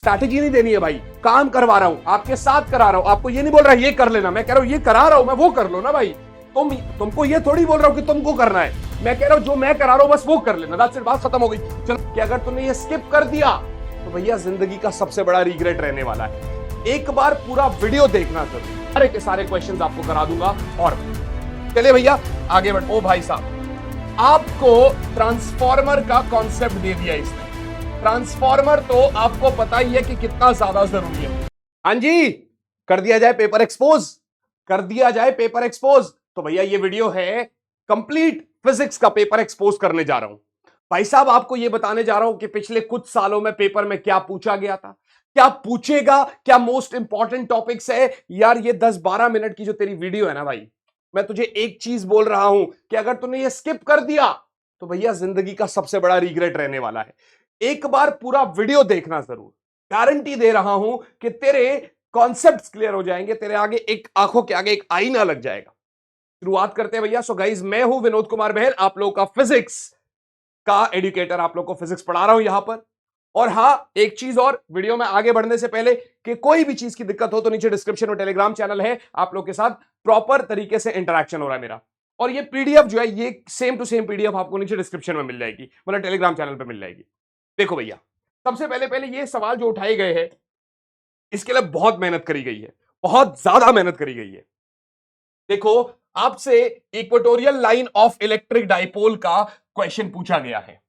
Strategy नहीं देनी है भाई, काम करवा रहा हूं, आपके साथ करा रहा हूं, आपको ये नहीं बोल रहा ये कर लेना, मैं कह रहा हूं ये करा रहा हूं मैं, वो कर लो ना भाई। तुमको ये थोड़ी बोल रहा हूं कि तुमको करना है, मैं कह रहा हूं जो मैं करा रहा हूं बस वो कर लेना, दैट्स इट, बात खत्म हो गई। चलो कि अगर तुमने ये स्किप कर दिया तो भैया जिंदगी का सबसे बड़ा रिग्रेट रहने वाला है। एक बार पूरा वीडियो देखना जरूर, सारे के सारे क्वेश्चंस आपको करा दूंगा। और चलिए भैया आगे बढ़। ओ भाई साहब, आपको ट्रांसफॉर्मर का कॉन्सेप्ट दे दिया इसने। ट्रांसफॉर्मर तो आपको पता ही है कि कितना ज्यादा जरूरी है। हाँ जी, कर दिया जाए पेपर एक्सपोज, कर दिया जाए पेपर एक्सपोज। तो भैया ये वीडियो है कंप्लीट फिजिक्स का पेपर एक्सपोज करने जा रहा हूं। भाई साहब आपको ये बताने जा रहा हूं कि पिछले कुछ सालों में पेपर में क्या पूछा गया था, क्या पूछेगा, क्या मोस्ट इंपॉर्टेंट टॉपिक्स है। यार ये 10-12 मिनट की जो तेरी वीडियो है ना भाई, मैं तुझे एक चीज बोल रहा हूं कि अगर तूने ये स्किप कर दिया तो भैया जिंदगी का सबसे बड़ा रिग्रेट रहने वाला है। एक बार पूरा वीडियो देखना जरूर, गारंटी दे रहा हूं कि तेरे कॉन्सेप्ट्स क्लियर हो जाएंगे, तेरे आगे एक आंखों के आगे एक आईना लग जाएगा। शुरुआत करते हैं भैया। सो गाइज, मैं हूं विनोद कुमार बहल, आप लोगों का फिजिक्स का एडुकेटर, आप लोग को फिजिक्स पढ़ा रहा हूं यहां पर। और हां, एक चीज और, वीडियो में आगे बढ़ने से पहले कि कोई भी चीज की दिक्कत हो तो नीचे डिस्क्रिप्शन में टेलीग्राम चैनल है, आप लोग के साथ प्रॉपर तरीके से इंटरेक्शन हो रहा है मेरा। और ये पीडीएफ जो है, ये सेम टू सेम पीडीएफ आपको नीचे डिस्क्रिप्शन में मिल जाएगी, मतलब टेलीग्राम चैनल पर मिल जाएगी। देखो भैया, सबसे पहले ये सवाल जो उठाए गए हैं इसके लिए बहुत मेहनत करी गई है, बहुत ज्यादा मेहनत करी गई है। देखो, आपसे equatorial line of electric dipole का क्वेश्चन पूछा गया है,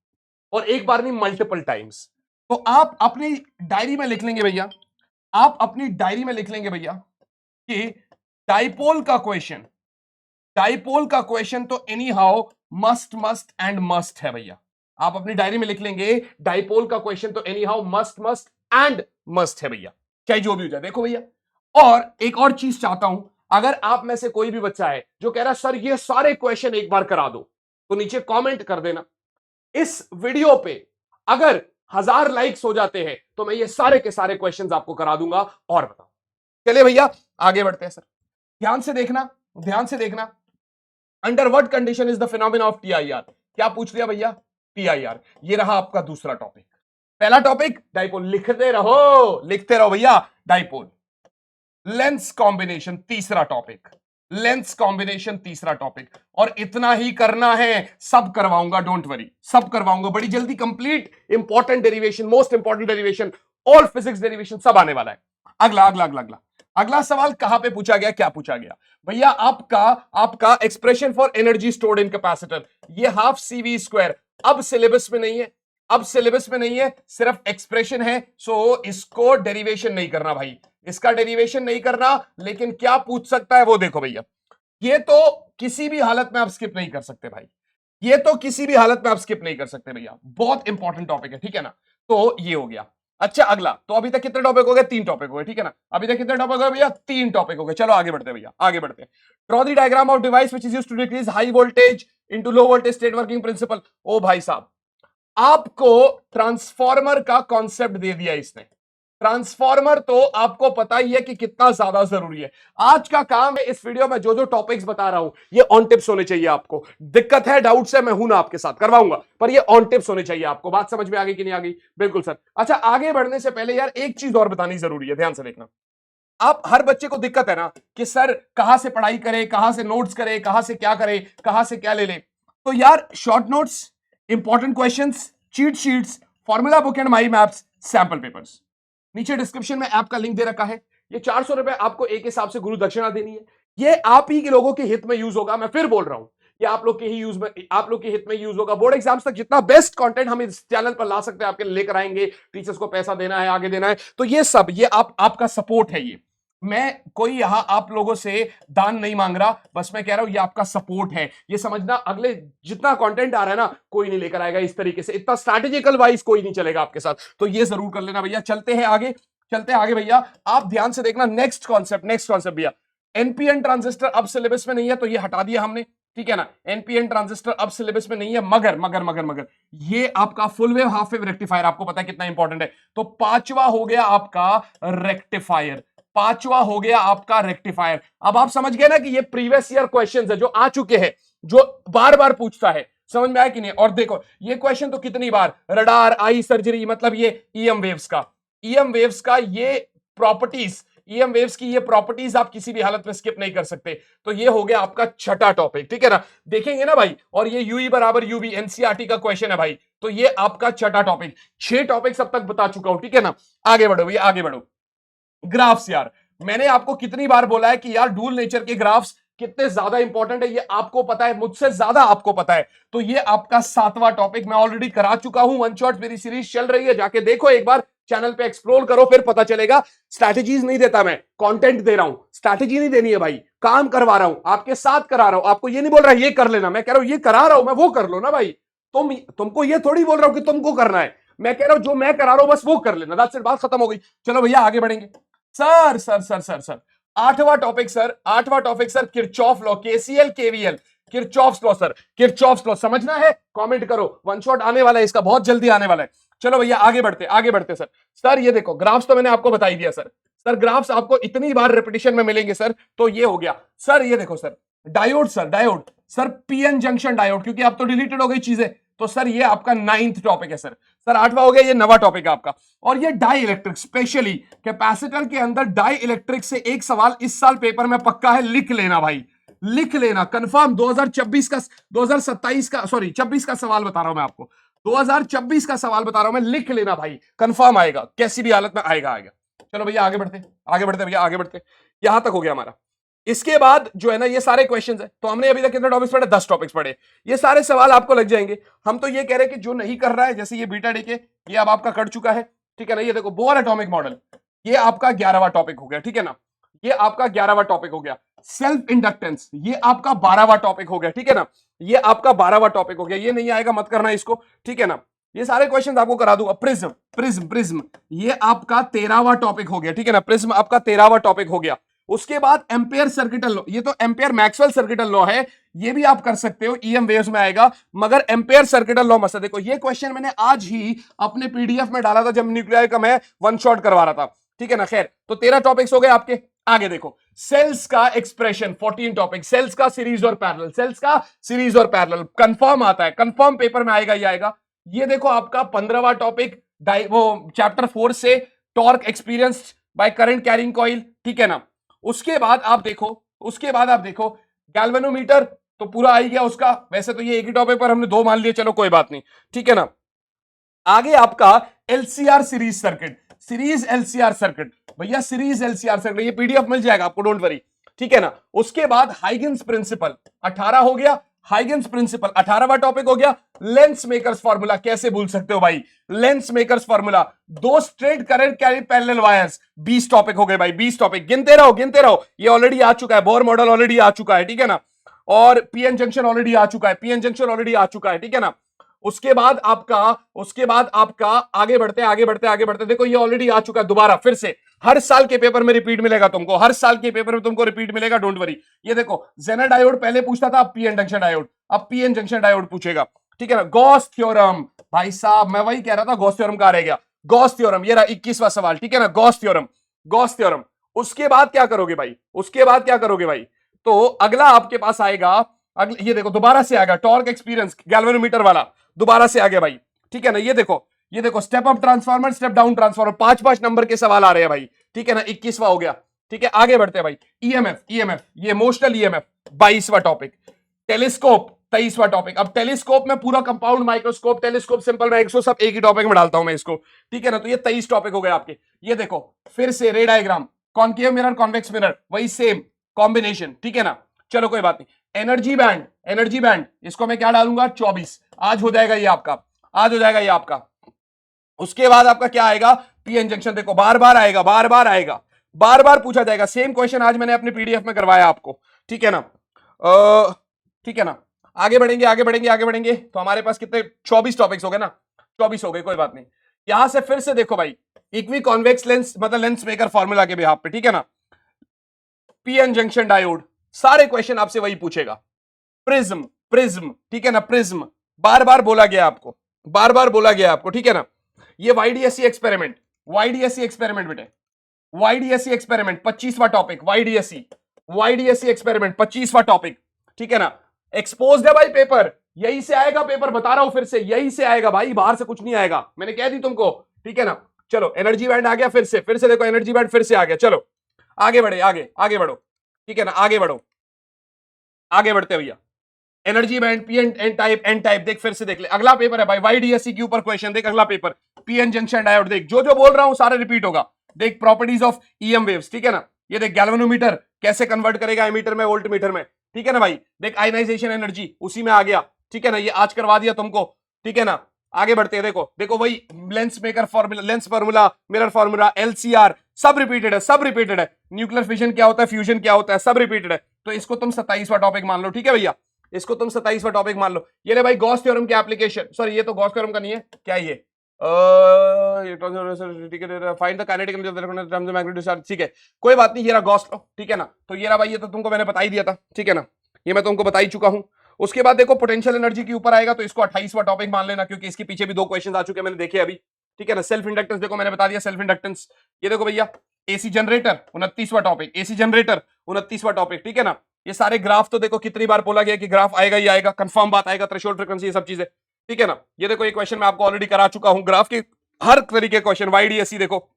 और एक बार नहीं मल्टीपल टाइम्स। तो आप अपनी डायरी में लिख लेंगे भैया, आप अपनी डायरी में लिख लेंगे भैया कि डाइपोल का क्वेश्चन, डाइपोल का क्वेश्चन तो any how must must and must है भैया। आप अपनी डायरी में लिख लेंगे डाइपोल का क्वेश्चन तो any how must must and must है भैया, चाहे जो भी हो जाए। देखो भैया, और एक और चीज चाहता हूं, अगर आप में से कोई भी बच्चा है जो कह रहा है सर ये सारे क्वेश्चन एक बार करा दो, तो नीचे कमेंट कर देना। इस वीडियो पे अगर 1000 लाइक्स हो जाते हैं तो मैं ये सारे के सारे क्वेश्चंस आपको करा दूंगा। और बताओ, चलिए भैया आगे बढ़ते हैं। सर ध्यान से देखना, ध्यान से देखना। Under what condition is the phenomena of TIR, क्या पूछ लिया भैया, टीआईआर। ये रहा आपका दूसरा टॉपिक। पहला टॉपिक डाइपोल, लिखते रहो, लिखते रहो भैया, डाइपोल। लेंस कॉम्बिनेशन तीसरा टॉपिक, लेंस कॉम्बिनेशन तीसरा टॉपिक। और इतना ही करना है, सब करवाऊंगा, डोंट वरी, सब करवाऊंगा बड़ी जल्दी। Complete important derivation, most important derivation, all physics derivation सब आने वाला है। अगला अगला अगला अगला अगला सवाल कहां पे पूछा गया, क्या पूछा गया भैया, आपका expression for energy stored in capacitor, ये हाफ CV स्क्वायर अब सिलेबस में नहीं है, अब सिलेबस में नहीं है, सिर्फ एक्सप्रेशन है। सो इसको डेरिवेशन नहीं करना भाई, इसका डेरिवेशन नहीं करना। लेकिन क्या पूछ सकता है वो देखो भैया, ये तो किसी भी हालत में आप स्किप नहीं कर सकते भाई, ये तो किसी भी हालत में आप स्किप नहीं कर सकते भैया, बहुत इंपॉर्टेंट टॉपिक है, ठीक है ना। तो ये हो गया। अच्छा अगला, तो अभी तक कितने टॉपिक हो गए, 3 टॉपिक हो गए, ठीक है ना। अभी तक कितने टॉपिक हो गए भैया, 3 टॉपिक हो गए। चलो आगे बढ़ते हैं भैया, आगे बढ़ते हैं। Draw the diagram of device which is used to decrease high voltage into low voltage state working principle. ओ भाई साहब, आपको ट्रांसफॉर्मर का कॉन्सेप्ट दे दिया इसने। ट्रांसफॉर्मर तो आपको पता ही है कि कितना ज्यादा जरूरी है। आज का काम है, इस वीडियो में जो जो टॉपिक्स बता रहा हूं ये ऑन टिप्स होने चाहिए आपको। दिक्कत है, डाउट्स है, मैं हूं ना आपके साथ, करवाऊंगा, पर ये ऑन टिप्स होने चाहिए आपको। बात समझ में आ गई कि नहीं आ गई? बिल्कुल सर। अच्छा, आगे बढ़ने से पहले यार एक चीज और बतानी जरूरी है, ध्यान से देखना। आप हर बच्चे को दिक्कत है ना कि सर कहां से पढ़ाई करे, कहां से नोट्स करे, कहां से क्या करे, कहां से क्या ले ले। तो यार short notes, important questions, cheat sheets, formula book and my maps, sample papers, नीचे डिस्क्रिप्शन में ऐप का लिंक दे रखा है। ये 400 रुपए आपको एक हिसाब से गुरु दक्षिणा देनी है। ये आप ही के लोगों के हित में यूज होगा, मैं फिर बोल रहा हूं, ये आप लोग के ही यूज में, आप लोग के हित में यूज होगा। बोर्ड एग्जाम्स तक जितना बेस्ट कंटेंट हम इस चैनल पर ला सकते हैं आपके लेकर आएंगे। टीचर्स को पैसा देना है, आगे देना है, तो ये सब ये आपका सपोर्ट है। ये मैं कोई यहां आप लोगों से दान नहीं मांग रहा, बस मैं कह रहा हूं ये आपका सपोर्ट है। ये समझना, अगले जितना कंटेंट आ रहा है ना कोई नहीं लेकर आएगा इस तरीके से, इतना स्ट्रैटेजिकल वाइज कोई नहीं चलेगा आपके साथ। तो ये जरूर कर लेना भैया। चलते हैं आगे, चलते हैं आगे भैया, आप ध्यान से देखना। नेक्स्ट कॉन्सेप्ट, नेक्स्ट कॉन्सेप्ट भैया, एनपीएन ट्रांजिस्टर अब सिलेबस में नहीं है तो ये हटा दिया हमने, ठीक है ना। एनपीएन ट्रांजिस्टर अब सिलेबस में नहीं है, मगर मगर मगर मगर ये आपका full wave half wave rectifier आपको पता है कितना इंपॉर्टेंट है। तो पांचवा हो गया आपका रेक्टिफायर, पांचवा हो गया आपका रेक्टिफायर। अब आप समझ गए ना कि ये प्रीवियस ईयर क्वेश्चंस है जो आ चुके हैं, जो बार बार पूछता है, समझ में आया कि नहीं। और देखो ये क्वेश्चन तो कितनी बार, रडार, आई सर्जरी, मतलब ये ईएम वेव्स का, ईएम वेव्स का ये प्रॉपर्टीज, ईएम वेव्स की ये प्रॉपर्टीज आप किसी भी हालत में स्किप नहीं कर सकते। तो ये हो गया आपका छठा टॉपिक, ठीक है ना, देखेंगे ना भाई। और ये यूई बराबर यूवी एनसीईआरटी का क्वेश्चन है भाई। तो ये आपका छठा टॉपिक, 6 टॉपिक्स अब तक बता चुका हूं, ठीक है ना। आगे बढ़ो भैया, आगे बढ़ो। ग्राफ्स यार, मैंने आपको कितनी बार बोला है कि यार डूल नेचर के ग्राफ्स कितने ज्यादा इंपॉर्टेंट है, ये आपको पता है, मुझसे ज्यादा आपको पता है। तो ये आपका 7वां टॉपिक मैं ऑलरेडी करा चुका हूं। वन शॉट मेरी सीरीज चल रही है, जाके देखो एक बार, चैनल पे एक्सप्लोर करो, फिर पता चलेगा। स्ट्रैटेजीज नहीं देता मैं, कंटेंट दे रहा हूं। स्ट्रैटेजी नहीं देनी है भाई, काम करवा रहा हूं, आपके साथ करा रहा हूं। आपको ये नहीं बोल रहा ये कर लेना, मैं कह रहा हूं ये करा रहा हूं मैं, वो कर लो ना भाई। तुमको ये थोड़ी बोल रहा हूं कि तुमको करना है। मैं कह रहा हूं जो मैं करा रहा हूं बस वो कर लेना, दैट्स इट, बात खत्म हो गई। चलो भैया आगे बढ़ेंगे। Sir sir sir sir sir 8वां टॉपिक सर, 8वां topic sir, Kirchhoff law, KCL KVL, Kirchhoff law sir, Kirchhoff law समझना है, कमेंट करो। वन शॉट आने वाला है इसका, बहुत जल्दी आने वाला है। चलो भैया आगे बढ़ते, आगे बढ़ते सर। सर ये देखो ग्राफ्स तो मैंने आपको बता ही दिया सर। सर ग्राफ्स आपको इतनी बार रिपीटिशन में मिलेंगे सर, तो ये हो गया सर। ये देखो sir, diode sir, diode sir, PN junction diode, क्योंकि अब तो डिलीटेड हो गई चीजें। तो सर ये आपका 9th टॉपिक है सर। सर 8वां हो गया, ये 9वां टॉपिक है आपका। और ये डाई इलेक्ट्रिक, स्पेशली कैपेसिटर के अंदर डाई इलेक्ट्रिक से एक सवाल इस साल पेपर में पक्का है, लिख लेना भाई, लिख लेना कंफर्म। 2026 का, 2027 का, सॉरी 26 का सवाल बता रहा हूं मैं आपको, 2026 का सवाल बता रहा हूं मैं, लिख लेना भाई, कंफर्म आएगा, कैसी भी हालत में आएगा, आएगा। चलो भैया आगे बढ़ते, आगे बढ़ते भैया, आगे बढ़ते। यहां तक हो गया हमारा। इसके बाद जो है ना, ये सारे क्वेश्चंस है। तो हमने अभी तक कितने टॉपिक्स पढ़े? 10 टॉपिक्स पढ़े। ये सारे सवाल आपको लग जाएंगे। हम तो ये कह रहे हैं कि जो नहीं कर रहा है, जैसे ये बीटा डीके, ये अब आपका कट चुका है, ठीक है ना। ये देखो बोर एटॉमिक मॉडल, ये आपका 11वां टॉपिक हो गया, ठीक है ना। ये आपका 11वां टॉपिक हो गया। सेल्फ इंडक्टेंस, ये आपका 12वां टॉपिक हो गया, ठीक है ना। ये आपका 12वां टॉपिक हो गया। ये नहीं आएगा मत करना इसको, ठीक है ना। ये सारे क्वेश्चन आपको करा दूंगा। प्रिज्म, प्रिज्म, प्रिज्म, ये आपका 13वां टॉपिक हो गया, ठीक है ना। प्रिज्म आपका 13वां टॉपिक हो गया। उसके बाद एम्पेयर सर्किटल लॉ, ये तो एम्पेयर मैक्सवेल सर्किटल लॉ है, ये भी आप कर सकते हो, ईएम वेव्स में आएगा, मगर एम्पेयर सर्किटल लॉ मत। देखो ये क्वेश्चन मैंने आज ही अपने पीडीएफ में डाला था, जब न्यूक्लियर का मैं वन शॉट करवा रहा था, ठीक है ना। खैर, तो 13 टॉपिक्स हो गए आपके। आगे देखो, सेल्स का एक्सप्रेशन, 14 टॉपिक, सेल्स का सीरीज और पैरेलल, सेल्स का सीरीज और पैरेलल कंफर्म आता है, कंफर्म पेपर में आएगा, ये आएगा। ये देखो आपका 15वां टॉपिक, वो चैप्टर 4 से, torque experience by current carrying coil, ठीक है ना। उसके बाद आप देखो, उसके बाद आप देखो गैल्वेनोमीटर, तो पूरा आ ही गया उसका। वैसे तो ये एक ही टॉपिक पर हमने 2 मान लिए, चलो कोई बात नहीं, ठीक है ना। आगे आपका LCR series circuit, series LCR circuit, भैया सीरीज एलसीआर सर्किट, ये पीडीएफ मिल जाएगा आपको, डोंट वरी, ठीक है ना। उसके बाद हाइगेन्स प्रिंसिपल, 18 हो गया। हाइगेन्स प्रिंसिपल 18वां टॉपिक हो गया। लेंस मेकर्स फार्मूला, कैसे भूल सकते हो भाई, lens makers formula. 2 straight current carry parallel wires, 20 topic हो गए भाई, 20 टॉपिक, गिनते रहो, गिनते रहो। ये ऑलरेडी आ चुका है, बोर मॉडल ऑलरेडी आ चुका है, ठीक है ना। और पीएन जंक्शन ऑलरेडी आ चुका है, पीएन जंक्शन ऑलरेडी आ चुका है, ठीक है ना। उसके बाद आपका, उसके बाद आपका, आगे बढ़ते आगे बढ़ते आगे बढ़ते, देखो ये ऑलरेडी आ चुका है, दोबारा फिर से हर साल के पेपर में रिपीट मिलेगा तुमको, हर साल के पेपर में तुमको रिपीट मिलेगा, डोंट वरी। ये देखो जेनर डायोड पहले पूछता था, अब पीएन जंक्शन डायोड, अब पीएन जंक्शन डायोड पूछेगा, ठीक है ना। गॉस थ्योरम, भाई साहब मैं वही कह रहा था, गॉस थ्योरम का रह गया, गॉस थ्योरम, ये रहा 21वां सवाल, ठीक है ना, गॉस थ्योरम, गॉस थ्योरम। उसके बाद क्या करोगे भाई, उसके बाद क्या करोगे भाई, तो अगला आपके पास आएगा, ये देखो दोबारा से आएगा, टॉर्क एक्सपीरियंस गैल्वेनोमीटर वाला, दोबारा से आ गया भाई, ठीक है ना। ये देखो, ये देखो step up transformer, step down transformer, 5-5 number के सवाल आ रहे हैं भाई, ठीक है ना। 21वां हो गया, ठीक है। आगे बढ़ते हैं भाई, ईएमएफ, ईएमएफ, ये इमोशनल ईएमएफ, 22वां टॉपिक। टेलीस्कोप, 23वां टॉपिक। अब टेलीस्कोप में पूरा compound microscope, telescope, simple microscope, सब एक ही टॉपिक में डालता हूं मैं इसको, ठीक है ना। तो ये 23 टॉपिक हो गए आपके। ये देखो फिर से रे diagram, concave mirror, convex mirror, वही सेम कॉम्बिनेशन, ठीक है ना। चलो कोई बात नहीं। एनर्जी बैंड, एनर्जी बैंड, इसको मैं क्या डालूंगा, 24, आज हो जाएगा ये आपका, आज हो जाएगा ये आपका। उसके बाद आपका क्या आएगा, पीएन जंक्शन, देखो बार बार आएगा, बार बार आएगा, बार बार पूछा जाएगा, सेम क्वेश्चन आज मैंने अपने पीडीएफ में करवाया आपको, ठीक है ना। ठीक है ना। आगे बढ़ेंगे, आगे बढ़ेंगे, आगे बढ़ेंगे। तो हमारे पास कितने, 24 टॉपिक्स हो गए ना, 24 हो गए, कोई बात नहीं। यहां से फिर से देखो भाई, इक्वी कॉन्वेक्स लेंस, मतलब लेंस मेकर फॉर्मूला के बिहाफ पे, ठीक है ना। पीएन जंक्शन डायोड, सारे क्वेश्चन आपसे वही पूछेगा। प्रिज्म, प्रिज्म, ठीक है ना, प्रिज्म, बार बार बोला गया आपको, बार बार बोला गया आपको, ठीक है ना। ये वाईडीएससी एक्सपेरिमेंट, वाईडीएससी एक्सपेरिमेंट बेटे, वाईडीएससी एक्सपेरिमेंट 25वां टॉपिक, वाईडीएससी, वाईडीएससी एक्सपेरिमेंट 25वां टॉपिक, ठीक है ना। एक्सपोज्ड है भाई पेपर, यही से आएगा पेपर, बता रहा हूं फिर से, यही से आएगा भाई, बाहर से कुछ नहीं आएगा, मैंने कह दी तुमको, ठीक है ना। चलो एनर्जी बैंड आ गया, फिर से देखो एनर्जी बैंड फिर से आ गया। चलो आगे बढ़े, आगे बढ़ो, ठीक है ना, आगे बढ़ो, आगे बढ़ते भैया। Energy band P N type देख, फिर से देख ले, अगला पेपर है भाई वाईडीएससी के ऊपर क्वेश्चन देख, अगला पेपर पीएन जंक्शन डायोड देख, जो जो बोल रहा हूं सारा रिपीट होगा। देख प्रॉपर्टीज ऑफ ईएम वेव्स, ठीक है ना, ये देख गैल्वेनोमीटर कैसे कन्वर्ट करेगा एमीटर में वोल्ट मीटर में, ठीक है ना भाई। देख आयनाइजेशन एनर्जी उसी में आ गया, ठीक है ना, ये आज करवा दिया तुमको, ठीक है ना। आगे बढ़ते हैं, देखो देखो वही lens maker formula, lens formula, mirror formula, LCR, सब रिपीटेड है, सब रिपीटेड है। न्यूक्लियर फिजन क्या होता है, फ्यूजन क्या होता है, सब रिपीटेड है। तो इसको तुम 27वां टॉपिक मान लो, ठीक है भैया, इसको तुम 27वां टॉपिक मान लो। ये ले भाई गॉस थ्योरम की एप्लीकेशन, सॉरी ये तो गॉस थ्योरम का नहीं है, क्या ये find the kinetic energy of the electron terms of magnetic charge, ठीक है, कोई बात नहीं, ये रहा गॉस लॉ, ठीक है ना। तो ये रहा भाई, ये तो तुमको मैंने बता ही दिया था, ठीक है ना, ये मैं तुमको बता ही चुका हूं। उसके बाद देखो पोटेंशियल एनर्जी के ऊपर आएगा, तो इसको 28वां टॉपिक मान लेना, क्योंकि इसके पीछे भी 2 क्वेश्चन आ चुके हैं, मैंने देखे अभी, ठीक है ना। सेल्फ इंडक्टेंस देखो मैंने बता दिया, सेल्फ इंडक्टेंस। ये देखो भैया एसी जनरेटर 29वां टॉपिक, एसी जनरेटर 29वां टॉपिक, ठीक है ना। ये सारे ग्राफ तो देखो कितनी बार बोला गया कि ग्राफ आएगा ही आएगा, कंफर्म बात आएगा, थ्रेशोल्ड फ्रीक्वेंसी, ये सब चीजें, ठीक है ना। ये देखो ये क्वेश्चन मैं आपको ऑलरेडी करा चुका हूं, ग्राफ के हर तरीके क्वेश्चन, वाईडीएससी देखो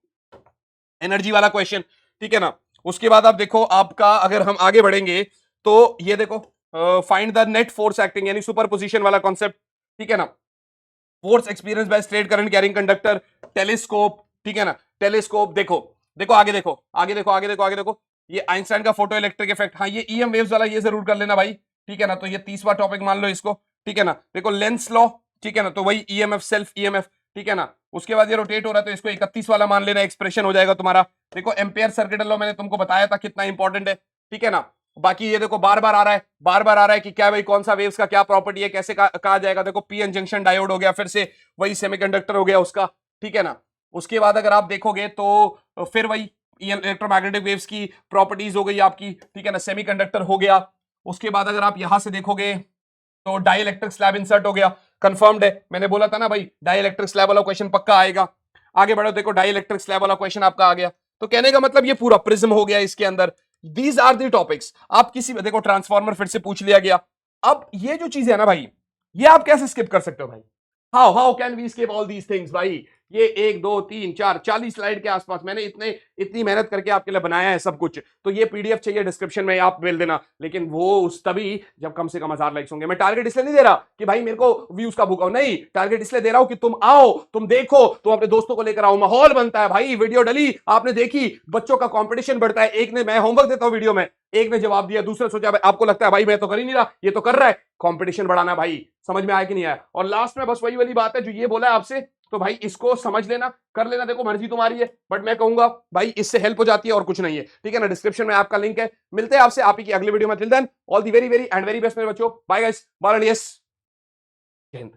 एनर्जी वाला क्वेश्चन, ठीक है ना। उसके बाद आप देखो आपका, अगर हम आगे बढ़ेंगे तो ये देखो find the net force acting, यानी सुपरपोजिशन वाला कॉन्सेप्ट, ठीक है ना। Force experience by straight current carrying conductor, telescope, ठीक है ना, टेलीस्कोप। देखो देखो आगे देखो, आगे देखो, आगे देखो, आगे देखो, ये आइंस्टाइन का फोटो इलेक्ट्रिक इफेक्ट, हाँ ये ईएम वेव्स वाला, ये जरूर कर लेना भाई, ठीक है ना। तो ये 30वां टॉपिक मान लो इसको, ठीक है ना। देखो लेंस लॉ, ठीक है ना, तो वही ईएमएफ, सेल्फ ईएमएफ, ठीक है ना। उसके बाद ये रोटेट हो रहा है, तो इसको 31 वाला मान लेना, एक्सप्रेशन हो जाएगा तुम्हारा। देखो एम्पेयर सर्किट लॉ मैंने तुमको बताया था कितना इंपॉर्टेंट है, ठीक है ना। बाकी ये देखो बार बार आ रहा है, बार बार आ रहा है कि क्या भाई कौन सा वेव्स का क्या प्रॉपर्टी है, कैसे कहा जाएगा। देखो पीएन जंक्शन डायोड हो गया, फिर से वही सेमीकंडक्टर हो गया उसका, ठीक है ना। उसके बाद अगर आप देखोगे तो फिर वही इलेक्ट्रोमैग्नेटिक वेव्स की प्रॉपर्टीज हो गई आपकी, ठीक है ना, सेमीकंडक्टर हो गया। उसके बाद अगर आप यहां से देखोगे तो डाइलेक्ट्रिक स्लैब इंसर्ट हो गया, कंफर्म्ड है, मैंने बोला था ना भाई डाइलेक्ट्रिक स्लैब वाला क्वेश्चन पक्का आएगा। आगे बढ़ो, देखो डाइलेक्ट्रिक स्लैब वाला क्वेश्चन आपका आ गया। तो कहने का मतलब ये पूरा प्रिज्म हो गया इसके अंदर। These are the topics. आप किसी देखो ट्रांसफॉर्मर फिर से पूछ लिया गया। अब ये जो चीज है ना भाई, ये आप कैसे स्किप कर सकते हो भाई, how can we skip all these things भाई। ये 1 2 3 4 40 स्लाइड के आसपास मैंने इतनी मेहनत करके आपके लिए बनाया है सब कुछ। तो ये पीडीएफ चाहिए डिस्क्रिप्शन में आप मिल देना, लेकिन वो उस तभी जब कम से कम 1000 लाइक्स होंगे। मैं टारगेट इसलिए नहीं दे रहा कि भाई मेरे को व्यूज का भूखा, नहीं, टारगेट इसलिए दे रहा हूं कि तुम आओ, तुम देखो, तुम अपने दोस्तों को लेकर आओ, माहौल बनता है भाई। वीडियो डली आपने देखी, बच्चों का कंपटीशन बढ़ता है। एक ने, मैं होमवर्क देता हूं वीडियो में, एक ने जवाब दिया, दूसरे सोचा आपको लगता है भाई मैं तो कर ही नहीं रहा, ये तो कर रहा है। कंपटीशन बढ़ाना भाई, समझ में आया कि नहीं आया। और लास्ट में बस वही वाली बात है जो ये बोला है आपसे, तो भाई इसको समझ लेना, कर लेना, देखो मर्जी तुम्हारी है, बट मैं कहूंगा भाई इससे हेल्प हो जाती है और कुछ नहीं है, ठीक है ना। डिस्क्रिप्शन में आपका लिंक है। मिलते हैं आपसे आप ही की अगले वीडियो में। Till then all the very very and very best मेरे बच्चों, bye guys, bye and yes, जय हिंद।